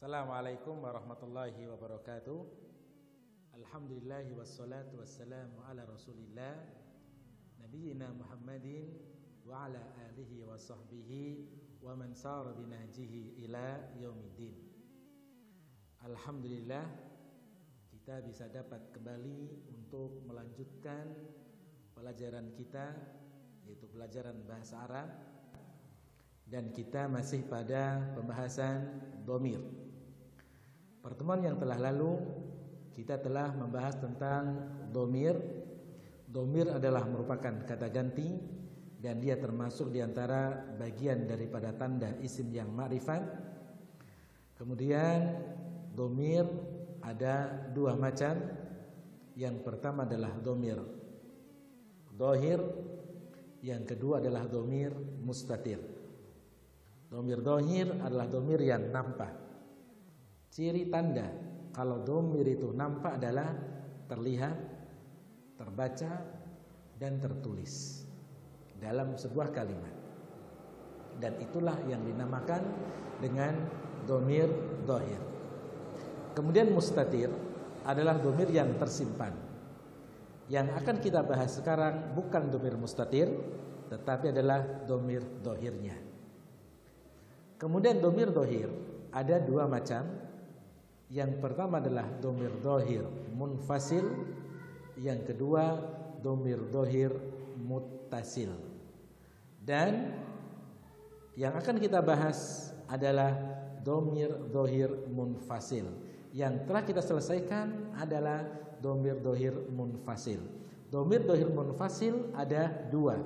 Assalamualaikum warahmatullahi wabarakatuh. Alhamdulillahi wassalatu wassalamu ala rasulillah Nabiyyina Muhammadin wa ala alihi wa sahbihi wa man sara binahjihi ila yaumiddin. Alhamdulillah, kita bisa dapat kembali untuk melanjutkan pelajaran kita, yaitu pelajaran bahasa Arab, dan kita masih pada pembahasan dhamir. Pertemuan yang telah lalu kita telah membahas tentang dhamir. Dhamir adalah merupakan kata ganti dan dia termasuk diantara bagian daripada tanda isim yang ma'rifat. Kemudian dhamir ada dua macam. Yang pertama adalah dhamir dhahir, yang kedua adalah dhamir mustatir. Dhamir dhahir adalah dhamir yang nampak. Ciri tanda kalau dhamir itu nampak adalah terlihat, terbaca, dan tertulis dalam sebuah kalimat. Dan itulah yang dinamakan dengan dhamir dhahir. Kemudian mustatir adalah dhamir yang tersimpan. Yang akan kita bahas sekarang bukan dhamir mustatir, tetapi adalah dhamir dhahirnya. Kemudian dhamir dhahir ada dua macam. Yang pertama adalah dhamir dhahir munfasil, yang kedua dhamir dhahir muttasil. Dan yang akan kita bahas adalah dhamir dhahir munfasil. Yang telah kita selesaikan adalah dhamir dhahir munfasil. Dhamir dhahir munfasil ada dua.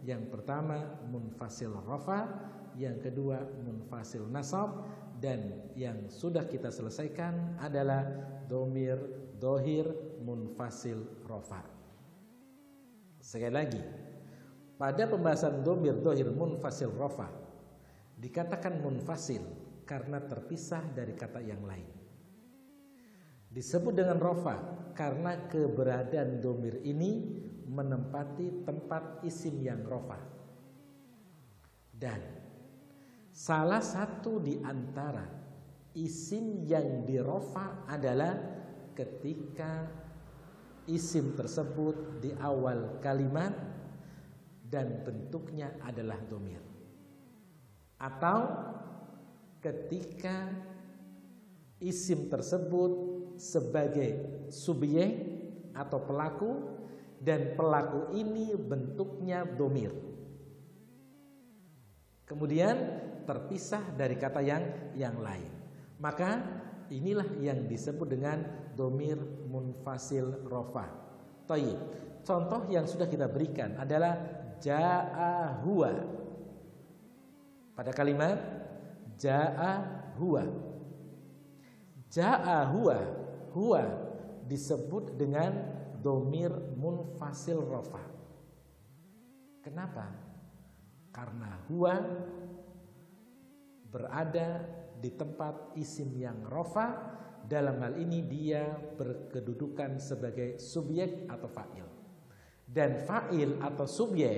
Yang pertama munfasil rafa, yang kedua munfasil nasab, dan yang sudah kita selesaikan adalah dhamir dhahir munfasil rafa. Sekali lagi, pada pembahasan dhamir dhahir munfasil rafa dikatakan munfasil karena terpisah dari kata yang lain. Disebut dengan rafa karena keberadaan dhamir ini menempati tempat isim yang rafa. Dan salah satu di antara isim yang dirofa adalah ketika isim tersebut di awal kalimat dan bentuknya adalah dhamir, atau ketika isim tersebut sebagai subjek atau pelaku dan pelaku ini bentuknya dhamir, kemudian terpisah dari kata yang lain. Maka inilah yang disebut dengan dhamir munfasil rafa. Thayyib. Contoh yang sudah kita berikan adalah jaa huwa. Pada kalimat jaa huwa. Jaa huwa, huwa disebut dengan dhamir munfasil rafa. Kenapa? Karena huwa berada di tempat isim yang rafa. Dalam hal ini dia berkedudukan sebagai subjek atau fa'il. Dan fa'il atau subjek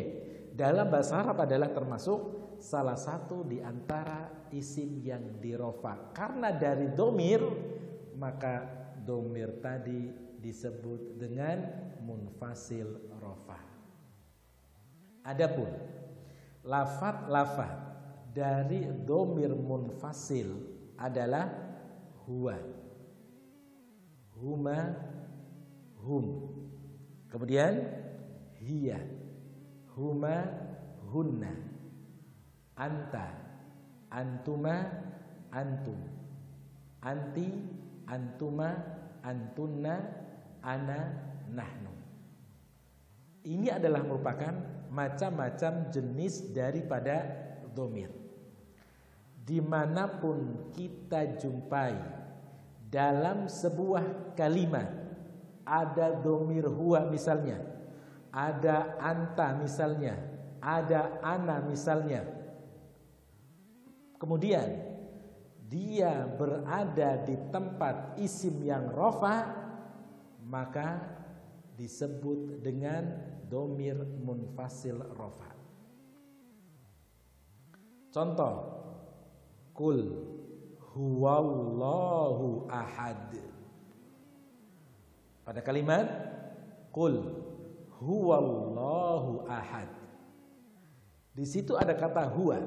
dalam bahasa Arab adalah termasuk salah satu di antara isim yang dirafa. Karena dari dhamir, maka dhamir tadi disebut dengan munfasil rafa. Adapun lafaz dari dhamir munfasil adalah huwa, huma, hum. Kemudian hiya, huma, hunna, anta, antuma, antum, anti, antuma, antunna, ana, nahnu. Ini adalah merupakan macam-macam jenis daripada dhamir. Dimanapun kita jumpai dalam sebuah kalimat ada dhamir huwa misalnya, ada anta misalnya, ada ana misalnya, kemudian dia berada di tempat isim yang rafa, maka disebut dengan dhamir munfasil rafa. Contoh, kul huwallahu ahad. Pada kalimat qul huwallahu ahad, di situ ada kata huwa,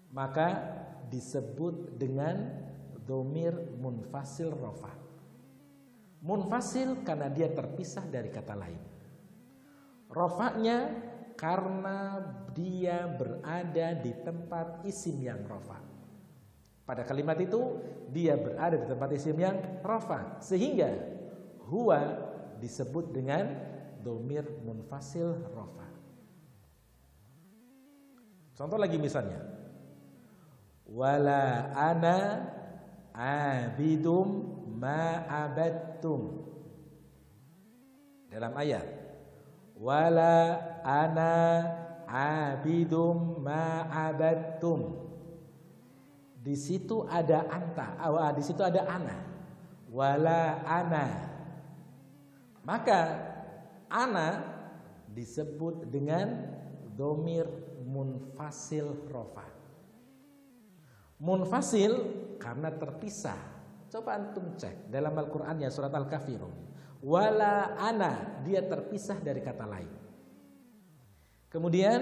maka disebut dengan dhamir munfasil rafa. Munfasil karena dia terpisah dari kata lain. Rafa'nya karena dia berada di tempat isim yang rafa. Pada kalimat itu dia berada di tempat isim yang rafa, sehingga huwa disebut dengan dhamir munfasil rafa. Contoh lagi misalnya, wala ana abidum ma abattum. Dalam ayat wala ana abidum ma abattum, di situ ada anta, di situ ada ana, wala ana. Maka ana disebut dengan dhamir munfasil rafa. Munfasil karena terpisah. Coba antum cek dalam Al-Qur'annya surat Al-Kafirun. Wala ana, dia terpisah dari kata lain. Kemudian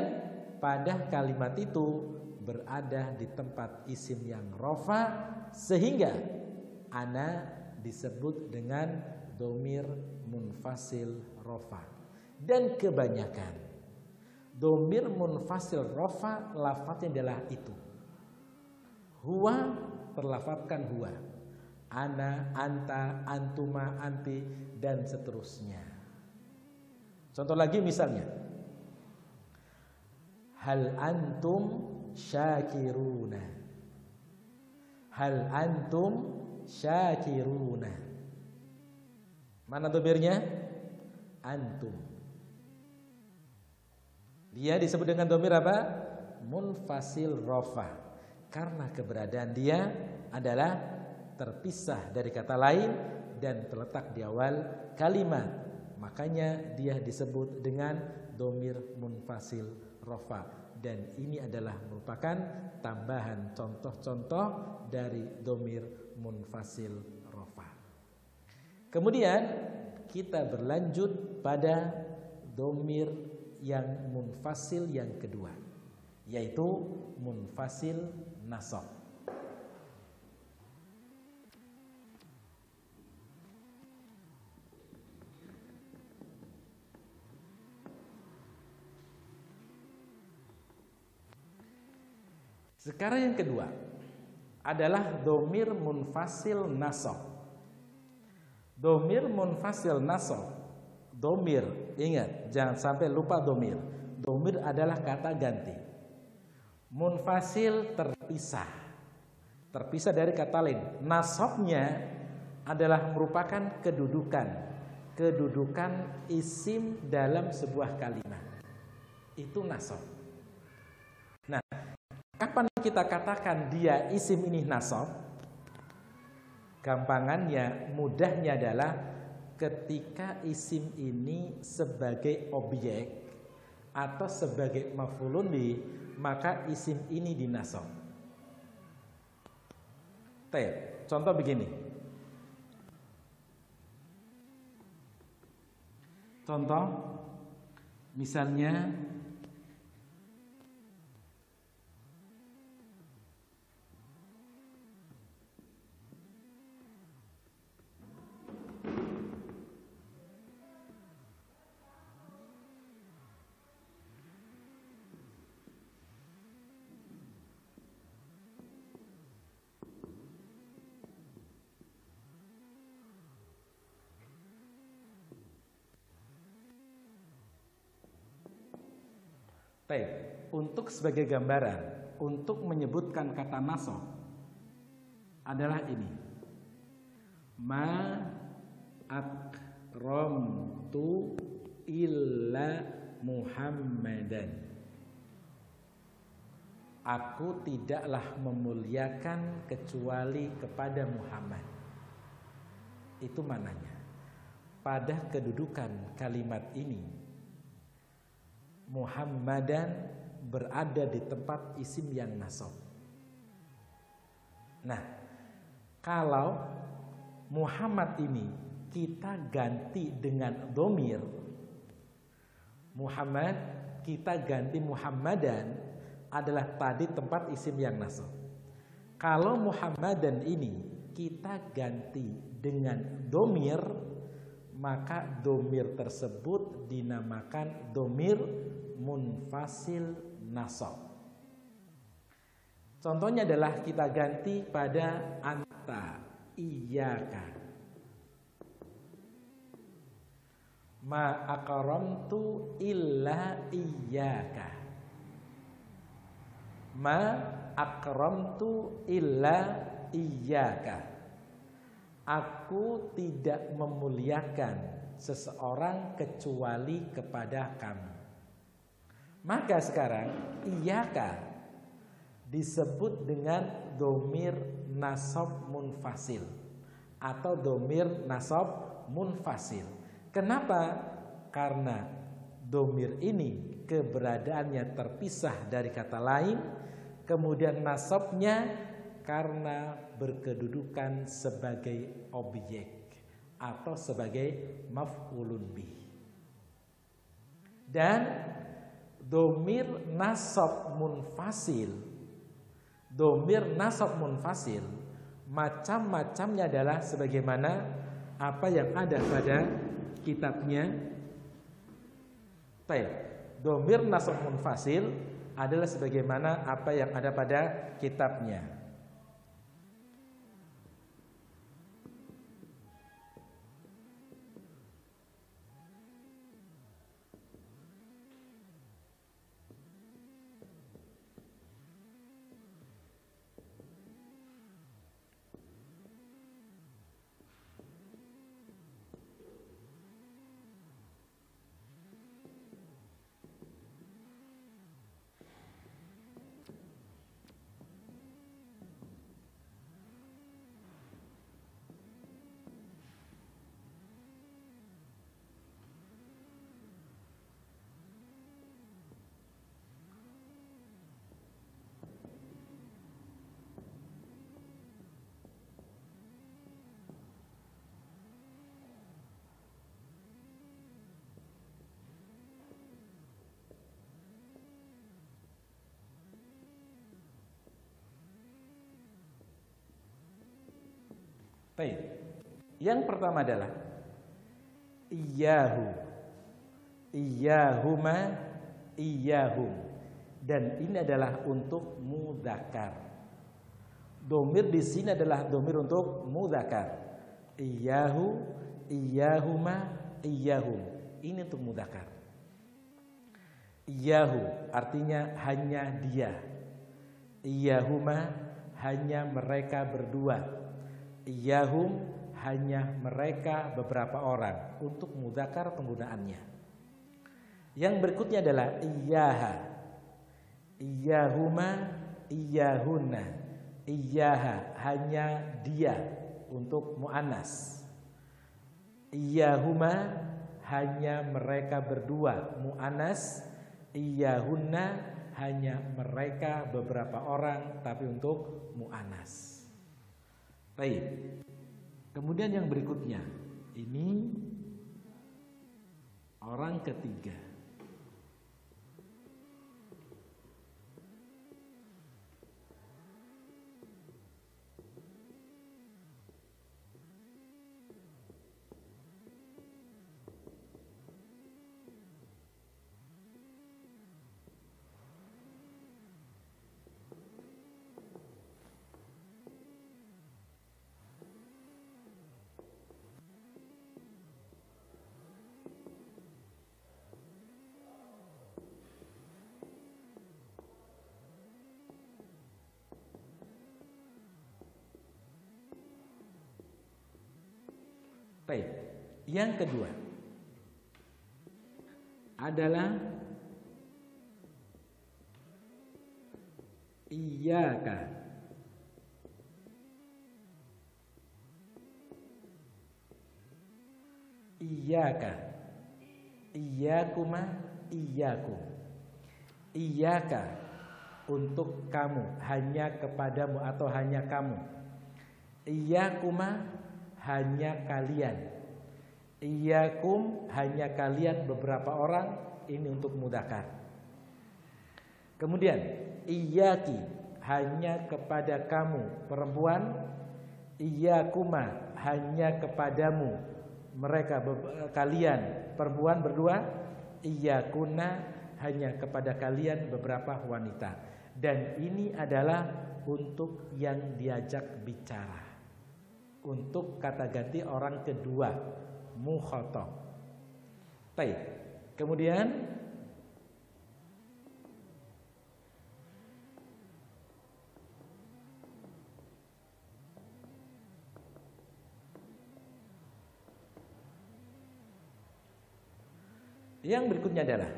pada kalimat itu berada di tempat isim yang rafa, sehingga ana disebut dengan dhamir munfasil rafa. Dan kebanyakan dhamir munfasil rafa lafadznya adalah itu. Huwa terlafadzkan huwa, ana, anta, antuma, anti, dan seterusnya. Contoh lagi misalnya, hal antum syakiruna, hal antum syakiruna. Mana dhamirnya? Antum. Dia disebut dengan dhamir apa? Munfasil rafa, karena keberadaan dia adalah terpisah dari kata lain dan terletak di awal kalimat. Makanya dia disebut dengan dhamir munfasil rafa. Dan ini adalah merupakan tambahan contoh-contoh dari dhamir munfasil rafa. Kemudian kita berlanjut pada dhamir yang munfasil yang kedua, yaitu munfasil nasab. Sekarang yang kedua adalah dhamir munfasil nasab. Dhamir munfasil nasab, dhamir, ingat jangan sampai lupa dhamir. Dhamir adalah kata ganti. Munfasil terpisah, terpisah dari kata lain. Nasabnya adalah merupakan kedudukan isim dalam sebuah kalimat. Itu nasab. Nah, kapan kita katakan dia isim ini nasab? Gampangannya, mudahnya adalah ketika isim ini sebagai objek atau sebagai maf'ulun bih, maka isim ini dinasab. Contoh begini. Contoh misalnya untuk sebagai gambaran untuk menyebutkan kata nasab adalah ini. Ma akramtu illa Muhammadan. Aku tidaklah memuliakan kecuali kepada Muhammad. Itu maknanya. Pada kedudukan kalimat ini, Muhammadan berada di tempat isim yang nasab. Nah, kalau Muhammad ini kita ganti dengan domir, Muhammad kita ganti Muhammadan, adalah tadi tempat isim yang nasab. Kalau Muhammadan ini kita ganti dengan domir, maka domir tersebut dinamakan domir munfasil nasab. Contohnya adalah kita ganti pada anta, iyyaka. Ma akramtu illa iyyaka. Ma akramtu illa iyyaka. Aku tidak memuliakan seseorang kecuali kepada kamu. Maka sekarang iyyaka disebut dengan domir nasab munfasil atau domir nasab munfasil. Kenapa? Karena domir ini keberadaannya terpisah dari kata lain, kemudian nasabnya karena berkedudukan sebagai objek atau sebagai maf'ulun bih. Dan domir nasab munfasil macam-macamnya adalah sebagaimana apa yang ada pada kitabnya. Baik, domir nasab munfasil adalah sebagaimana apa yang ada pada kitabnya. Baik. Yang pertama adalah iyyahu, iyyahuma, iyyahum. Dan ini adalah untuk mudzakkar. Domir di sini adalah domir untuk mudzakkar. Iyyahu, iyyahuma, iyyahum. Ini untuk mudzakkar. Iyyahu artinya hanya dia. Iyyahuma hanya mereka berdua. Iyyahum hanya mereka beberapa orang. Untuk mudzakkar penggunaannya. Yang berikutnya adalah iyyaha, iyyahuma, iyyahunna. Iyyaha hanya dia untuk muannas. Iyyahuma hanya mereka berdua muannas. Iyyahunna hanya mereka beberapa orang tapi untuk muannas. Baik. Kemudian yang berikutnya, ini orang ketiga. Baik, yang kedua adalah iyyaka, iyyaka, iyyakuma, iyyakum. Iyyaka untuk kamu, hanya kepadamu atau hanya kamu. Iyyakuma, hanya kalian. Iyyakum, hanya kalian beberapa orang, ini untuk mudzakkar. Kemudian iyyaki, hanya kepada kamu perempuan. Iyyakuma, hanya kepadamu mereka kalian perempuan berdua. Iyyakuna, hanya kepada kalian beberapa wanita. Dan ini adalah untuk yang diajak bicara, untuk kata ganti orang kedua, mukhatab. Baik. Kemudian yang berikutnya adalah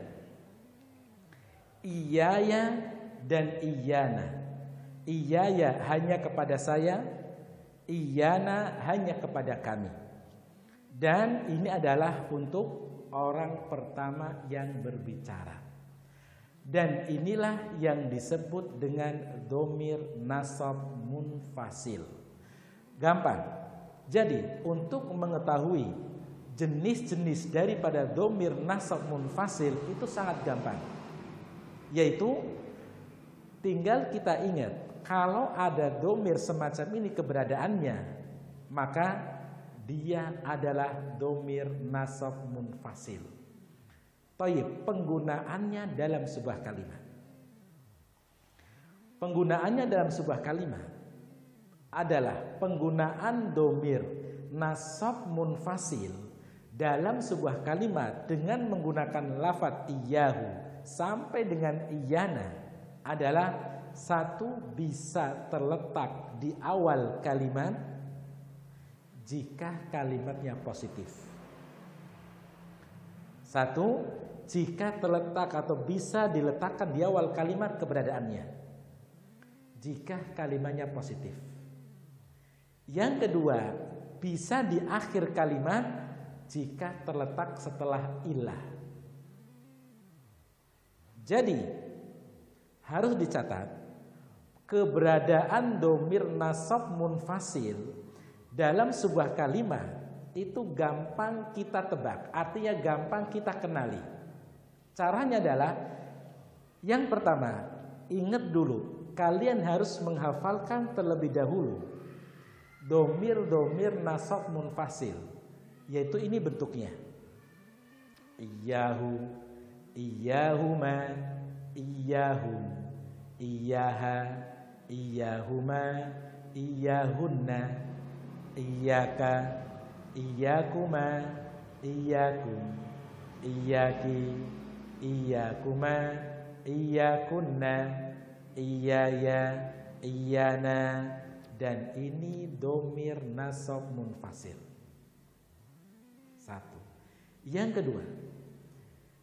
iyaya dan iyana. Iyaya hanya kepada saya, iyana hanya kepada kami. Dan ini adalah untuk orang pertama yang berbicara. Dan inilah yang disebut dengan dhamir nasab munfasil. Gampang. Jadi untuk mengetahui jenis-jenis daripada dhamir nasab munfasil itu sangat gampang. Yaitu tinggal kita ingat, kalau ada dhamir semacam ini keberadaannya, maka dia adalah dhamir nasab munfasil. Thayyib, penggunaannya dalam sebuah kalimat. Penggunaannya dalam sebuah kalimat adalah penggunaan dhamir nasab munfasil dalam sebuah kalimat dengan menggunakan lafadz iyyahu sampai dengan iyana adalah satu, bisa terletak di awal kalimat jika kalimatnya positif. Satu, jika terletak atau bisa diletakkan di awal kalimat keberadaannya jika kalimatnya positif. Yang kedua, bisa di akhir kalimat jika terletak setelah illah. Jadi harus dicatat, keberadaan dhamir nasab munfasil dalam sebuah kalimat itu gampang kita tebak, artinya gampang kita kenali. Caranya adalah yang pertama, ingat dulu, kalian harus menghafalkan terlebih dahulu dhamir nasab munfasil, yaitu ini bentuknya: iyyahu, iyyahuma, iyyahum, iyyaha, iyyahuma, iyyahunna, iyyaka, iyyakuma, iyyakum, iyyaki, iyyakuma, iyyakunna, iyyaya, iyyana. Dan ini dhamir nasab munfasil. Satu. Yang kedua,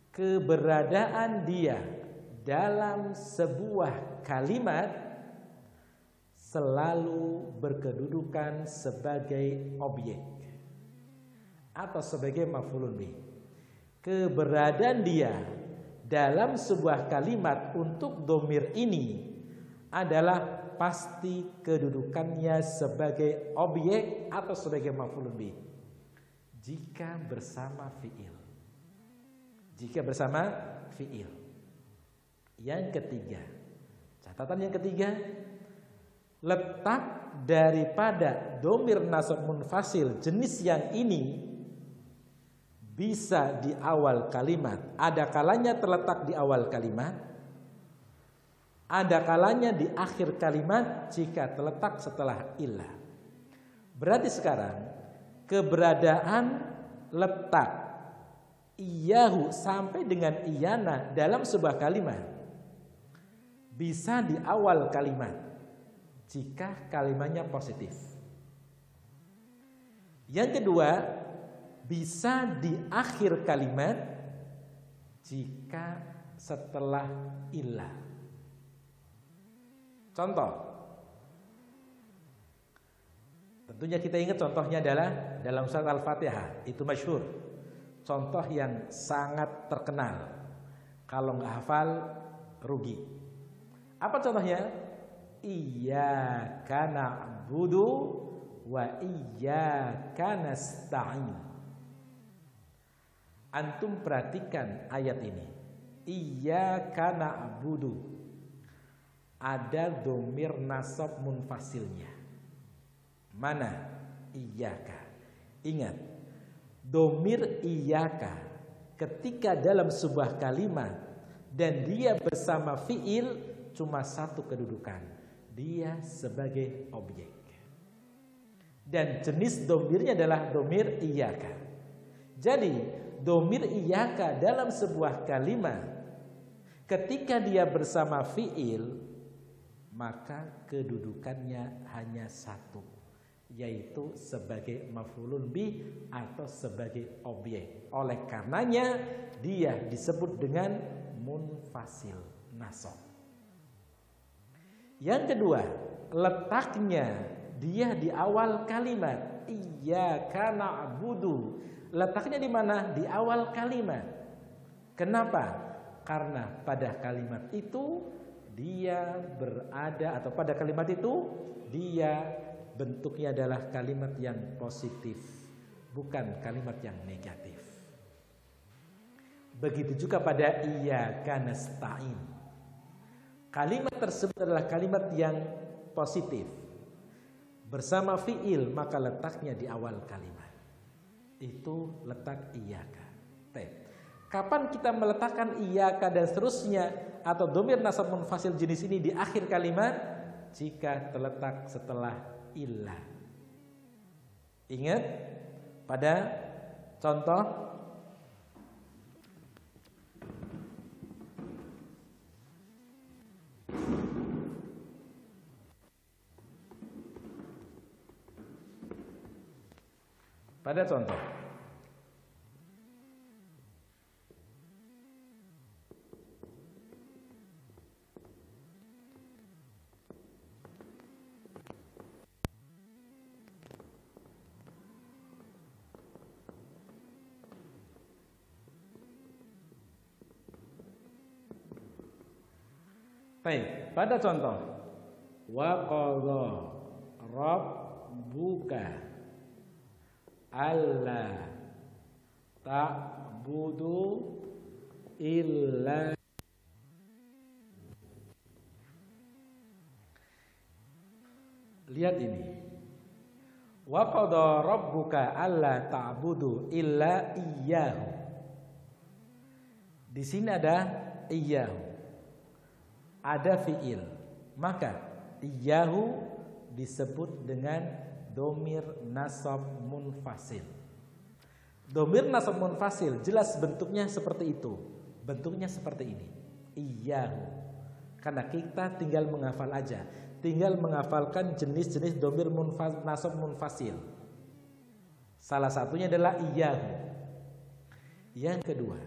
keberadaan dia dalam sebuah kalimat selalu berkedudukan sebagai objek atau sebagai maf'ulun bih. Keberadaan dia dalam sebuah kalimat untuk dhamir ini adalah pasti kedudukannya sebagai objek atau sebagai maf'ulun bih jika bersama fi'il. Jika bersama fi'il. Yang ketiga, catatan yang ketiga, letak daripada dhamir nasab munfasil jenis yang ini bisa di awal kalimat. Ada kalanya terletak di awal kalimat, ada kalanya di akhir kalimat jika terletak setelah illah. Berarti sekarang keberadaan letak iyyahu sampai dengan iyana dalam sebuah kalimat bisa di awal kalimat jika kalimatnya positif. Yang kedua, bisa di akhir kalimat jika setelah illah. Contoh, tentunya kita ingat contohnya adalah dalam surat Al-Fatihah, itu masyhur. Contoh yang sangat terkenal. Kalau nggak hafal rugi. Apa contohnya? Iyyaka na'budu wa iyyaka nasta'in. Antum perhatikan ayat ini. Iyyaka na'budu. Ada dhamir nasab munfasilnya. Mana? Iyyaka. Ingat, dhamir iyyaka ketika dalam sebuah kalimat dan dia bersama fiil cuma satu kedudukan. Dia sebagai objek. Dan jenis domirnya adalah domir iyyaka. Jadi domir iyyaka dalam sebuah kalimat ketika dia bersama fiil, maka kedudukannya hanya satu, yaitu sebagai maf'ulun bih atau sebagai objek. Oleh karenanya dia disebut dengan munfasil nasab. Yang kedua, letaknya dia di awal kalimat. Iyyaka na'budu. Letaknya di mana? Di awal kalimat. Kenapa? Karena pada kalimat itu dia berada, atau pada kalimat itu dia bentuknya adalah kalimat yang positif, bukan kalimat yang negatif. Begitu juga pada iyyaka nasta'in. Kalimat tersebut adalah kalimat yang positif bersama fiil, maka letaknya di awal kalimat. Itu letak iyyaka. Kapan kita meletakkan iyyaka dan seterusnya atau dhamir nasab munfasil jenis ini di akhir kalimat? Jika terletak setelah illah. Ingat pada contoh pada contoh wa qadha rabbuka alla ta'budu illa. Lihat ini. Wa qadha rabbuka alla ta'budu illa iyyahu. Di sini ada iyyahu. Ada fiil, maka iyyahu disebut dengan domir nasab munfasil. Domir nasab munfasil jelas bentuknya seperti itu. Bentuknya seperti ini. Iyyahu. Karena kita tinggal menghafal aja, tinggal menghafalkan jenis-jenis domir nasab munfasil. Salah satunya adalah iyyahu. Yang kedua,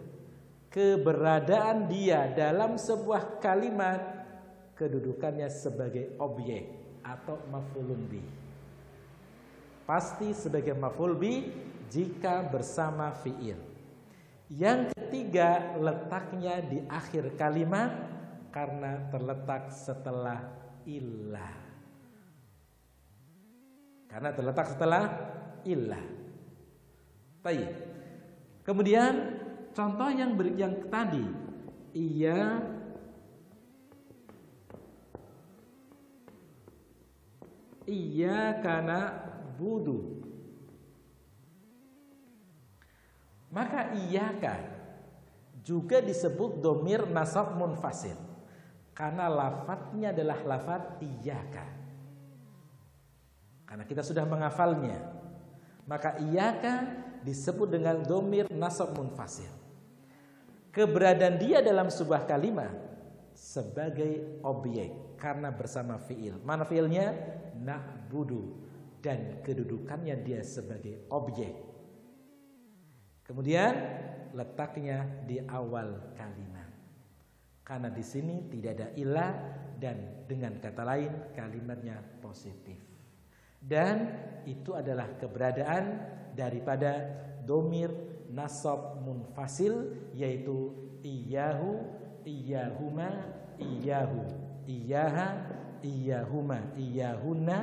keberadaan dia dalam sebuah kalimat kedudukannya sebagai objek atau maf'ulun bih. Pasti sebagai maf'ul bih jika bersama fiil. Yang ketiga, letaknya di akhir kalimat karena terletak setelah illah. Karena terletak setelah illah. Baik. Kemudian contoh yang tadi, iyyaka na'budu. Maka iyyaka juga disebut domir nasab munfasil karena lafadznya adalah lafadz iyyaka. Karena kita sudah menghafalnya, maka iyyaka disebut dengan domir nasab munfasil. Keberadaan dia dalam sebuah kalimat sebagai objek karena bersama fiil. Mana fiilnya? Na'budu. Dan kedudukannya dia sebagai objek. Kemudian letaknya di awal kalimat. Karena di sini tidak ada ilah dan dengan kata lain kalimatnya positif. Dan itu adalah keberadaan daripada domir nasab munfasil, yaitu iyyahu, iyyahuma, iyyahu. Iyyaha, iyyahuma, iyyahunna,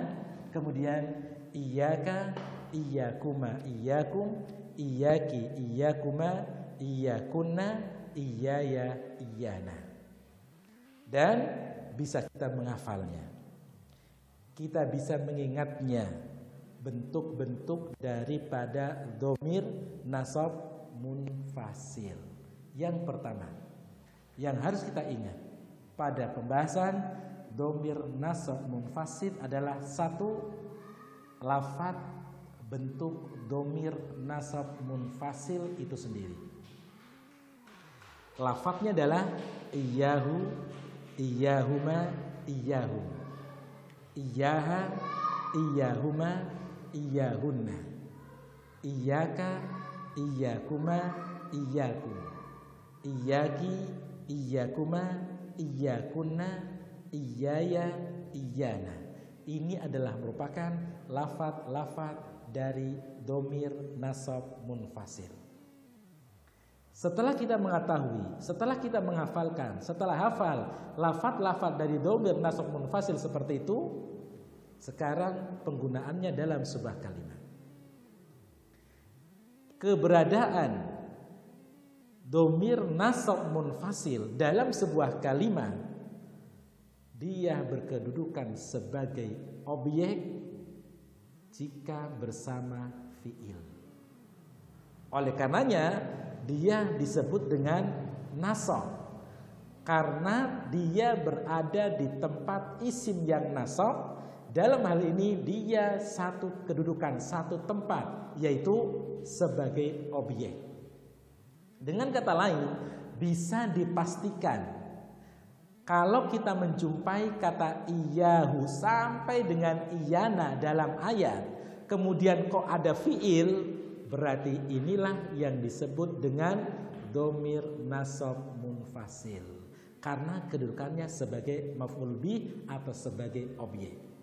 kemudian iyyaka, iyyakuma, iyyakum, iyyaki, iyyakuma, iyyakunna, iyyaya, iyyana. Dan bisa kita menghafalnya. Kita bisa mengingatnya bentuk-bentuk daripada dhamir nasab munfasil. Yang pertama yang harus kita ingat pada pembahasan dhamir nasab munfasil adalah satu, lafadz bentuk dhamir nasab munfasil itu sendiri. Lafadznya adalah iyyahu, iyyahuma, iyyahum, iyyaha, iyyahuma, iyyahunna, iyyaka, iyyakuma, iyyakum, iyyaki, iyyakuma, iyyakunna, iyyaya, iyyana. Ini adalah merupakan lafadz-lafadz dari dhamir nasab munfasil. Setelah kita mengetahui, setelah kita menghafalkan, setelah hafal lafadz-lafadz dari dhamir nasab munfasil seperti itu, sekarang penggunaannya dalam sebuah kalimat. Keberadaan dhamir nasab munfasil dalam sebuah kalimat, dia berkedudukan sebagai objek jika bersama fiil. Oleh karenanya dia disebut dengan nasab, karena dia berada di tempat isim yang nasab. Dalam hal ini dia satu kedudukan, satu tempat, yaitu sebagai objek. Dengan kata lain, bisa dipastikan kalau kita menjumpai kata iyyahu sampai dengan iyana dalam ayat, kemudian kok ada fiil, berarti inilah yang disebut dengan dhamir nasab munfasil, karena kedudukannya sebagai maf'ul bih atau sebagai objek.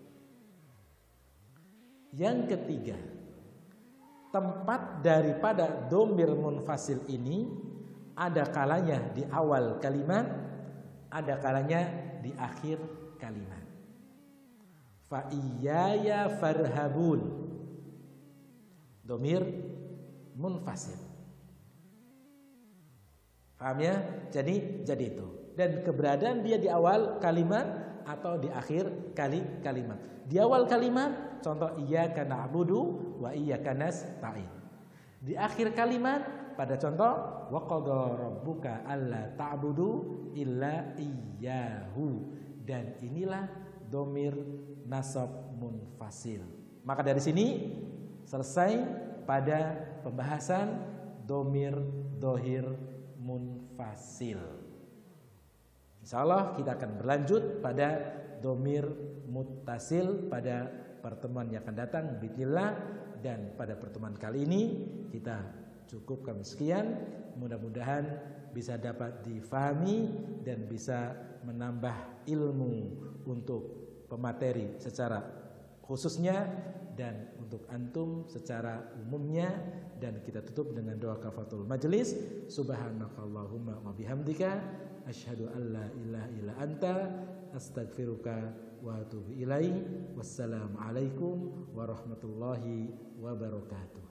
Yang ketiga, tempat daripada dhamir munfasil ini ada kalanya di awal kalimat, ada kalanya di akhir kalimat. Fa iyaya farhabun, dhamir munfasil. Paham ya? Jadi itu. Dan keberadaan dia di awal kalimat atau di akhir kalimat. Di awal kalimat, contoh iyyaka na'budu wa iyyaka nasta'in. Di akhir kalimat pada contoh wa qadha rabbuka alla ta'budu illa iyyahu. Dan inilah dhamir nasab munfasil. Maka dari sini selesai pada pembahasan dhamir dhahir munfasil. Insyaallah kita akan berlanjut pada dhamir muttasil pada pertemuan yang akan datang bismillah. Dan pada pertemuan kali ini kita cukupkan sekian. Mudah-mudahan bisa dapat difahami dan bisa menambah ilmu untuk pemateri secara khususnya dan untuk antum secara umumnya. Dan kita tutup dengan doa kafaratul majelis. Subhanakallahumma wa bihamdika asyhadu an la ilaha illa anta astaghfiruka wa atubu ilaik. Wassalamualaikum warahmatullahi wabarakatuh.